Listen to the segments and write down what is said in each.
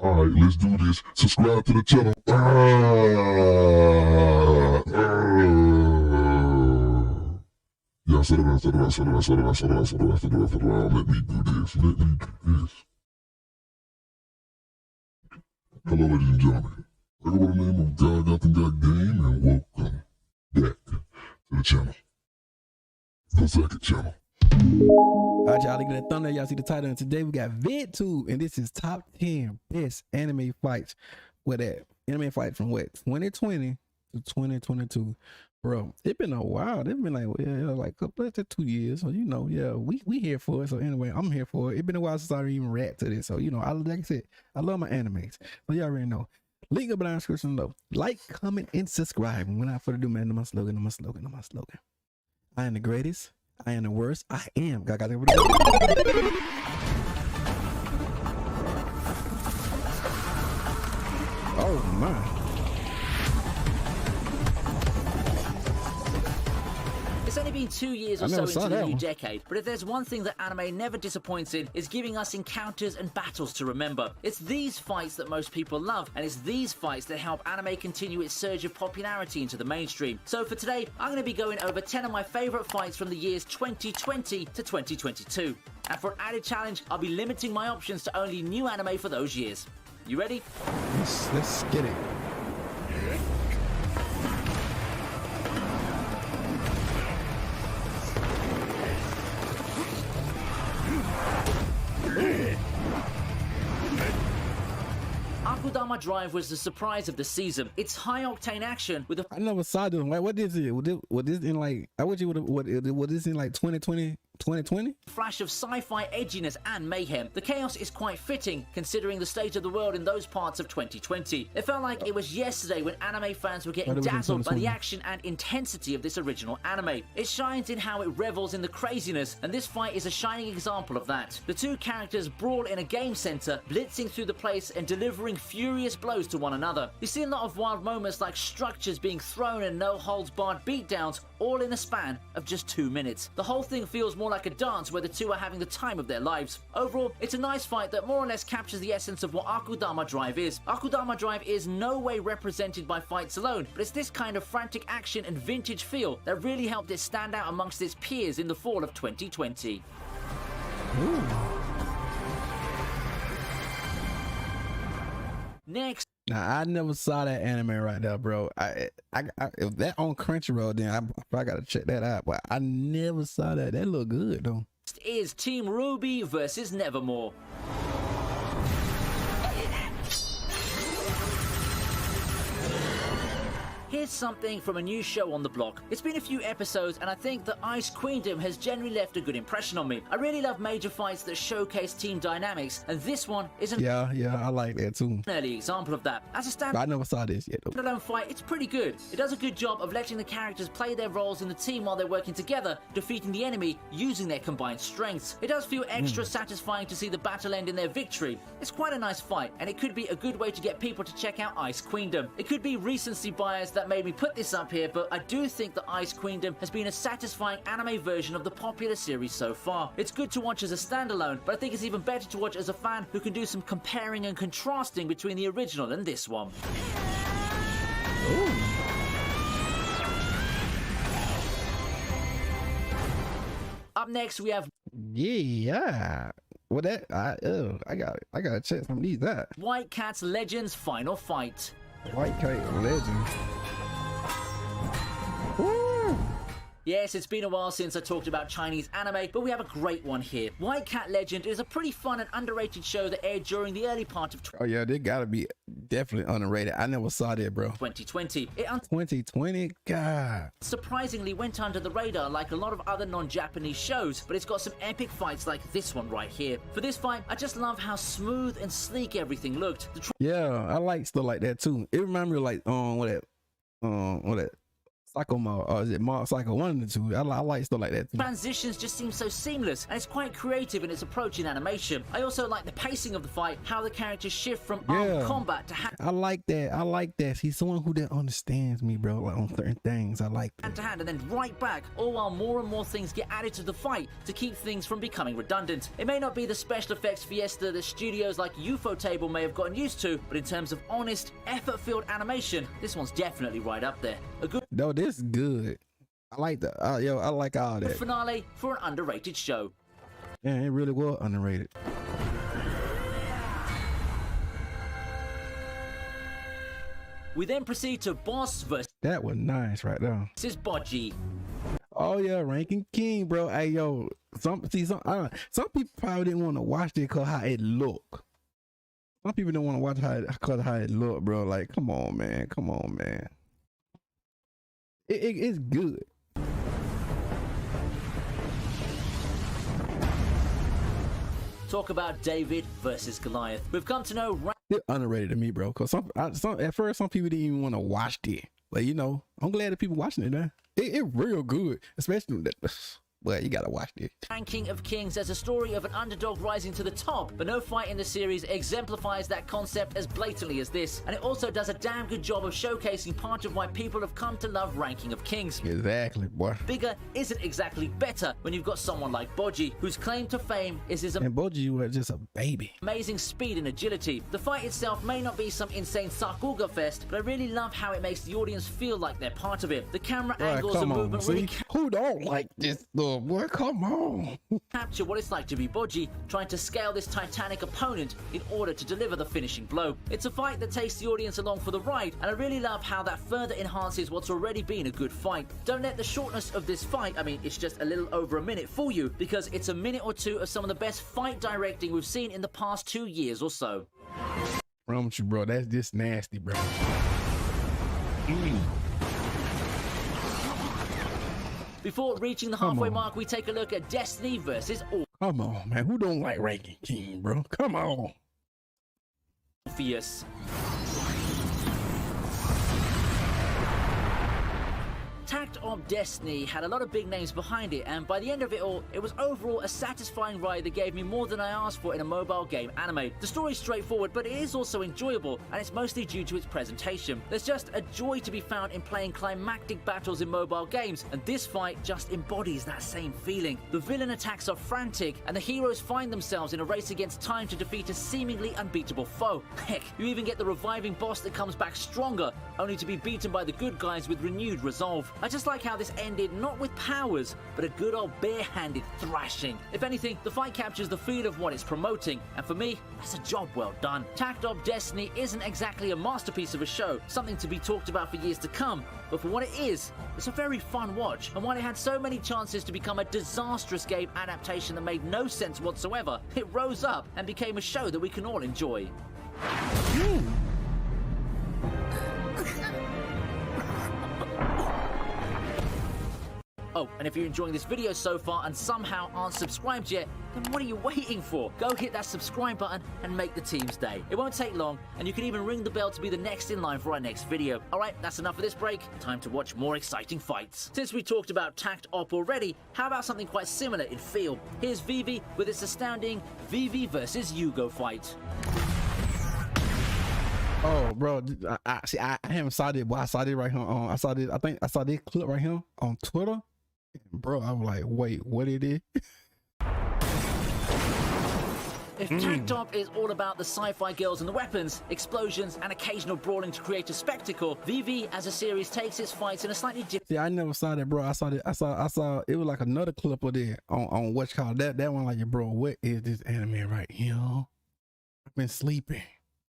Alright, let's do this. Subscribe to the channel. Yeah, settle down, settle down, settle down, settle down, settle down, settle down, settle down, settle down. Let me do this. Let me do this. Hello, ladies and gentlemen. I go by the name of GODGOTHAM Game, and welcome back to the channel. The second channel. Alright, y'all, look at that thumbnail. Y'all see the title, and today we got VidTube, and this is top 10 best anime fights. With that anime fight from what, 2020 to 2022, bro. It's been a while. It's been like let's say 2 years. So we here for it. So anyway, I'm here for it. It's been a while since I even react to this. So like I said, I love my animes. So y'all already know. Link up in the description below. Like, comment, and subscribe. And without further ado, man, my slogan. I am the greatest. I am the worst. I am. Oh my. It's only been 2 years or so into the new decade, but if there's one thing that anime never disappoints in, is giving us encounters and battles to remember. It's these fights that most people love, and it's these fights that help anime continue its surge of popularity into the mainstream. So for today, I'm going to be going over 10 of my favourite fights from the years 2020 to 2022. And for an added challenge, I'll be limiting my options to only new anime for those years. You ready? Let's get it. Akudama Drive was the surprise of the season. It's high-octane action with a... I never saw this. What is it? What this in like? I wish you would have. What is in like 2020? 2020? Flash of sci-fi edginess and mayhem. The chaos is quite fitting considering the state of the world in those parts of 2020. It felt like it was yesterday when anime fans were getting dazzled by the action and intensity of this original anime. It shines in how it revels in the craziness, and this fight is a shining example of that. The two characters brawl in a game center, blitzing through the place and delivering furious blows to one another. You see a lot of wild moments like structures being thrown and no-holds-barred beatdowns, all in a span of just 2 minutes. The whole thing feels more like a dance where the two are having the time of their lives. Overall, it's a nice fight that more or less captures the essence of what Akudama Drive is. Akudama Drive is no way represented by fights alone, but it's this kind of frantic action and vintage feel that really helped it stand out amongst its peers in the fall of 2020. Ooh. Next. Now I never saw that anime right there, bro. I if that on Crunchyroll, then I gotta check that out. But I never saw that. That look good though. Next is Team Ruby versus Nevermoor. Here's something from a new show on the block. It's been a few episodes, and I think that Ice Queendom has generally left a good impression on me. I really love major fights that showcase team dynamics, and this one is an I like that too. early example of that. As a standalone I never saw this yet though. fight, it's pretty good. It does a good job of letting the characters play their roles in the team while they're working together, defeating the enemy using their combined strengths. It does feel extra satisfying to see the battle end in their victory. It's quite a nice fight, and it could be a good way to get people to check out Ice Queendom. It could be recency bias that made me put this up here, but I do think that Ice Queendom has been a satisfying anime version of the popular series so far. It's good to watch as a standalone, but I think it's even better to watch as a fan who can do some comparing and contrasting between the original and this one. Ooh. Up next we have Well, that I gotta check some of these out. White Cat's Legends Final Fight. White Cat Legend. Woo. Yes, it's been a while since I talked about Chinese anime, but we have a great one here. White Cat Legend is a pretty fun and underrated show that aired during the early part of Oh yeah, they gotta be definitely underrated. I never saw that, bro. 2020. 2020, God. Surprisingly went under the radar like a lot of other non-Japanese shows, but it's got some epic fights like this one right here. For this fight, I just love how smooth and sleek everything looked. Yeah, I like stuff like that too. It reminds me of like what that Psycho Mode, or is it Psycho 1 and 2? I like stuff like that too. Transitions just seem so seamless, and it's quite creative in its approach in animation. I also like the pacing of the fight, how the characters shift from armed combat to hand. I like that. He's someone who that understands me, bro, like on certain things. I like that. Hand to hand and then right back, all while more and more things get added to the fight to keep things from becoming redundant. It may not be the special effects fiesta that studios like Ufotable may have gotten used to, but in terms of honest, effort-filled animation, this one's definitely right up there. A good This is good. I like that. I like all that. Finale for an underrated show. Yeah, it really was underrated. We then proceed to Boss versus That was nice right there. Bodgy. Oh yeah, Ranking King, bro. Hey yo, some people probably didn't want to watch it because how it look. Some people don't want to watch how it look, bro. Like, come on, man. It's good. Talk about David versus Goliath. We've come to know It's underrated to me, bro. Cause at first some people didn't even want to watch it, but you know, I'm glad that people watching it now. It real good, especially that. Well, you gotta watch it. Ranking of Kings as a story of an underdog rising to the top, but no fight in the series exemplifies that concept as blatantly as this, and it also does a damn good job of showcasing part of why people have come to love Ranking of Kings. Exactly, boy. Bigger isn't exactly better when you've got someone like Bodgy, whose claim to fame is his and Bodgy was just a baby. Amazing speed and agility. The fight itself may not be some insane Sakuga fest, but I really love how it makes the audience feel like they're part of it. The camera angles and movement really who don't like this stuff, boy? Come on. Capture what it's like to be Bodgy, trying to scale this titanic opponent in order to deliver the finishing blow. It's a fight that takes the audience along for the ride, and I really love how that further enhances what's already been a good fight. Don't let the shortness of this fight, I mean, it's just a little over a minute, fool you, because it's a minute or two of some of the best fight directing we've seen in the past 2 years or so. Promise you, bro, that's just nasty, bro. Before reaching the halfway mark, we take a look at Destiny versus Come on, man. Who don't like Ranking King, bro? Come on. Orpheus. Tact of Destiny had a lot of big names behind it, and by the end of it all, it was overall a satisfying ride that gave me more than I asked for in a mobile game anime. The story's straightforward, but it is also enjoyable, and it's mostly due to its presentation. There's just a joy to be found in playing climactic battles in mobile games, and this fight just embodies that same feeling. The villain attacks are frantic, and the heroes find themselves in a race against time to defeat a seemingly unbeatable foe. Heck, you even get the reviving boss that comes back stronger, only to be beaten by the good guys with renewed resolve. I just like how this ended not with powers, but a good old bare-handed thrashing. If anything, the fight captures the feel of what it's promoting, and for me, that's a job well done. Tact of Destiny isn't exactly a masterpiece of a show, something to be talked about for years to come, but for what it is, it's a very fun watch, and while it had so many chances to become a disastrous game adaptation that made no sense whatsoever, it rose up and became a show that we can all enjoy. Oh, and if you're enjoying this video so far and somehow aren't subscribed yet, then what are you waiting for? Go hit that subscribe button and make the team's day. It won't take long, and you can even ring the bell to be the next in line for our next video. Alright, that's enough of this break. Time to watch more exciting fights. Since we talked about Tact Op already, how about something quite similar in feel? Here's Vivy with its astounding Vivy versus Yugo fight. Oh, bro, I haven't saw it, but I saw it right here on. I think I saw this clip right here on Twitter. Bro, I was like, wait, what it is? If Tact Op is all about the sci-fi girls and the weapons, explosions, and occasional brawling to create a spectacle, Vivy as a series takes its fights in a slightly different. See, I never saw that, bro. I saw it was like another clip of it on what's called that one. Like, bro, what is this anime right here? I've been sleeping.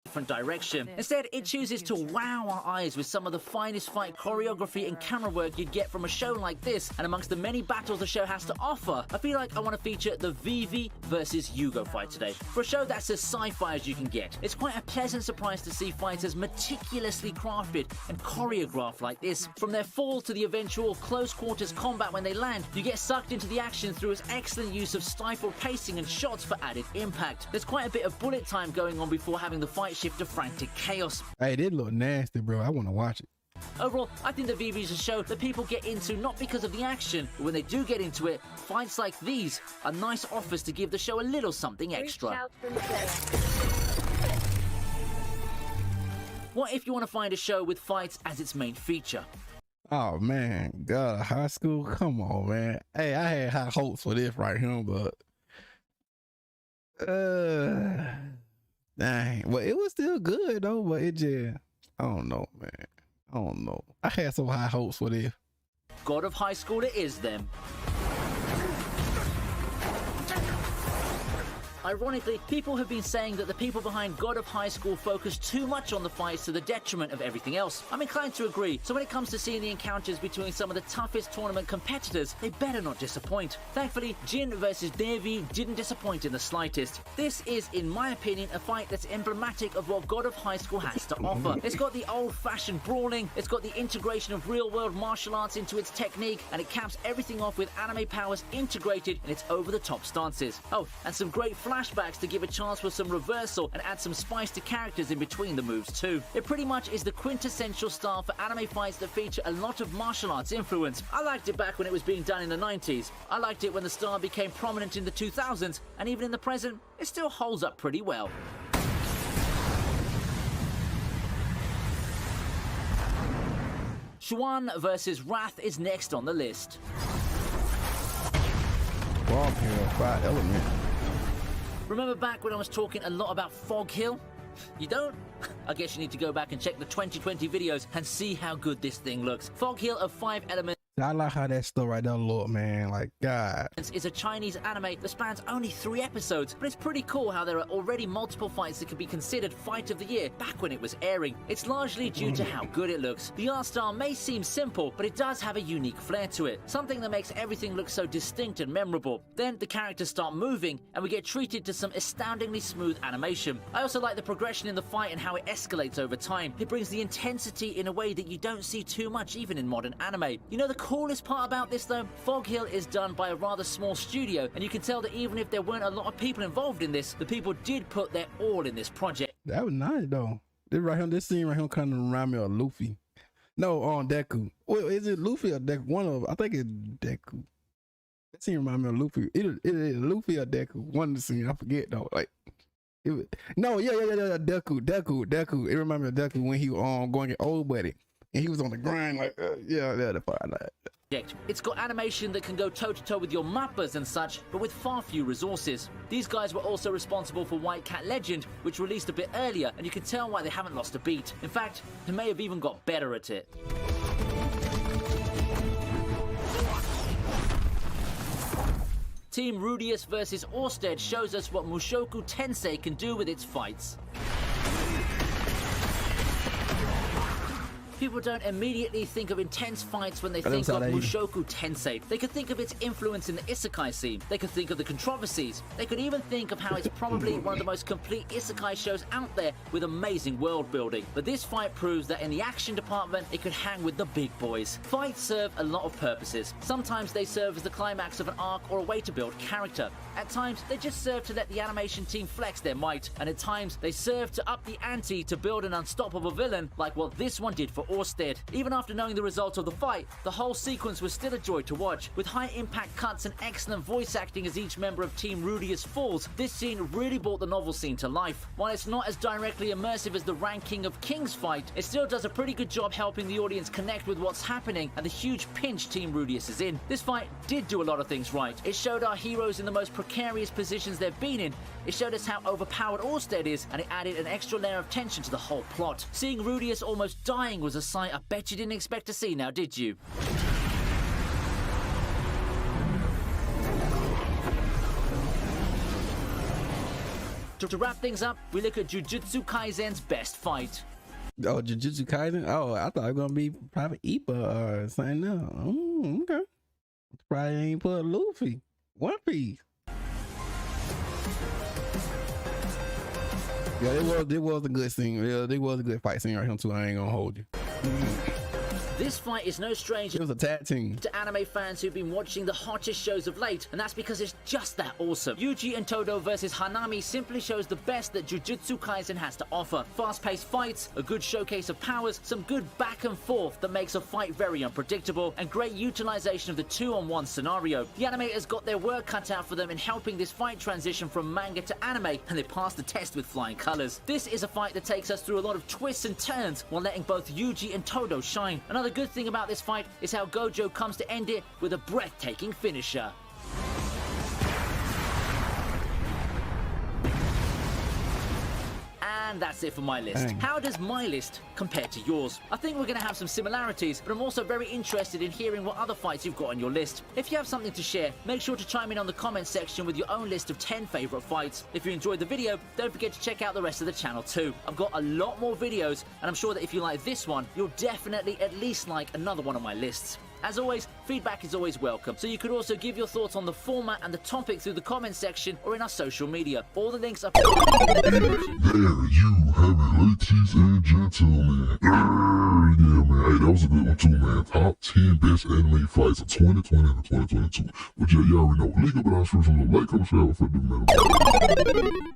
Different direction. Instead, it chooses to wow our eyes with some of the finest fight choreography and camera work you'd get from a show like this, and amongst the many battles the show has to offer, I feel like I want to feature the Vivy versus Yugo fight today. For a show that's as sci-fi as you can get, it's quite a pleasant surprise to see fighters meticulously crafted and choreographed like this. From their fall to the eventual close quarters combat when they land, you get sucked into the action through its excellent use of stifled pacing and shots for added impact. There's quite a bit of bullet time going on before having the fight shift to frantic chaos. Hey, this look nasty, bro. I want to watch it. Overall, I think that Vivy is a show that people get into not because of the action, but when they do get into it, fights like these are nice offers to give the show a little something extra. What if you want to find a show with fights as its main feature? Oh man, God, high school, come on, man. Hey, I had high hopes for this right here, but dang. Well, it was still good though, but it just, I don't know, man. I don't know. I had some high hopes for this. God of High School it is then. Ironically, people have been saying that the people behind God of High School focus too much on the fights to the detriment of everything else. I'm inclined to agree, so when it comes to seeing the encounters between some of the toughest tournament competitors, they better not disappoint. Thankfully, Jin versus Devi didn't disappoint in the slightest. This is, in my opinion, a fight that's emblematic of what God of High School has to offer. It's got the old-fashioned brawling, it's got the integration of real-world martial arts into its technique, and it caps everything off with anime powers integrated in its over-the-top stances. Oh, and some great flashbacks to give a chance for some reversal and add some spice to characters in between the moves too. It pretty much is the quintessential style for anime fights that feature a lot of martial arts influence. I liked it back when it was being done in the 90s. I liked it when the style became prominent in the 2000s, and even in the present, it still holds up pretty well. Xuan versus Wrath is next on the list. Fog Hill, Fire Element. Remember back when I was talking a lot about Fog Hill? You don't? I guess you need to go back and check the 2020 videos and see how good this thing looks. Fog Hill of 5 elements. I like how that stuff right there look, man. Like, God. It's a Chinese anime that spans only 3 episodes, but it's pretty cool how there are already multiple fights that could be considered Fight of the Year back when it was airing. It's largely due to how good it looks. The art style may seem simple, but it does have a unique flair to it, something that makes everything look so distinct and memorable. Then the characters start moving, and we get treated to some astoundingly smooth animation. I also like the progression in the fight and how it escalates over time. It brings the intensity in a way that you don't see too much even in modern anime. You know the coolest part about this though? Fog Hill is done by a rather small studio, and you can tell that even if there weren't a lot of people involved in this, the people did put their all in this project. That was nice though. This scene right here kind of remind me of Luffy. No, on Deku. Well, is it Luffy or Deku? One of, I think it's Deku. That scene remind me of Luffy. It is Luffy or Deku. One of the scenes, I forget though. Like, yeah, Deku. It remind me of Deku when he going at old buddy. And he was on the grind, like, the part I like. It's got animation that can go toe-to-toe with your mappas and such, but with far few resources. These guys were also responsible for White Cat Legend, which released a bit earlier, and you can tell why they haven't lost a beat. In fact, they may have even got better at it. Team Rudius versus Orsted shows us what Mushoku Tensei can do with its fights. People don't immediately think of intense fights when they think of Mushoku Tensei. They could think of its influence in the isekai scene. They could think of the controversies. They could even think of how it's probably one of the most complete isekai shows out there with amazing world building. But this fight proves that in the action department, it could hang with the big boys. Fights serve a lot of purposes. Sometimes they serve as the climax of an arc or a way to build character. At times, they just serve to let the animation team flex their might. And at times, they serve to up the ante to build an unstoppable villain like what this one did for Orsted. Even after knowing the result of the fight, the whole sequence was still a joy to watch. With high impact cuts and excellent voice acting as each member of Team Rudius falls, this scene really brought the novel scene to life. While it's not as directly immersive as the Ranking of Kings fight, it still does a pretty good job helping the audience connect with what's happening and the huge pinch Team Rudius is in. This fight did do a lot of things right. It showed our heroes in the most precarious positions they've been in. It showed us how overpowered Orsted is, and it added an extra layer of tension to the whole plot. Seeing Rudius almost dying was a sight I bet you didn't expect to see now, did you? To wrap things up, we look at Jujutsu Kaisen's best fight. Oh, Jujutsu Kaisen? Oh, I thought it was gonna be probably Ippa or something else. Okay. Probably ain't put Luffy. One Piece. Yeah, it was a good scene. Yeah, it was a good fight scene right here too. I ain't gonna hold you. This This fight is no stranger It was a tag team. to anime fans who've been watching the hottest shows of late, and that's because it's just that awesome. Yuji and Todo versus Hanami simply shows the best that Jujutsu Kaisen has to offer. Fast-paced fights, a good showcase of powers, some good back and forth that makes a fight very unpredictable, and great utilization of the 2-on-1 scenario. The animators got their work cut out for them in helping this fight transition from manga to anime, and they passed the test with flying colors. This is a fight that takes us through a lot of twists and turns while letting both Yuji and Todo shine. Another good thing about this fight is how Gojo comes to end it with a breathtaking finisher. And that's it for my list. Dang. How does my list compare to yours? I think we're going to have some similarities, but I'm also very interested in hearing what other fights you've got on your list. If you have something to share, make sure to chime in on the comments section with your own list of 10 favorite fights. If you enjoyed the video, don't forget to check out the rest of the channel too. I've got a lot more videos, and I'm sure that if you like this one, you'll definitely at least like another one on my lists. As always, feedback is always welcome, so you could also give your thoughts on the format and the topic through the comments section or in our social media. All the links are... There you have it, ladies and gentlemen. Yeah, man. Hey, that was a good one too, man. Top 10 best anime fights of 2020 and 2022. But yeah, you already know. Link up in the description. Like, comment, share, for the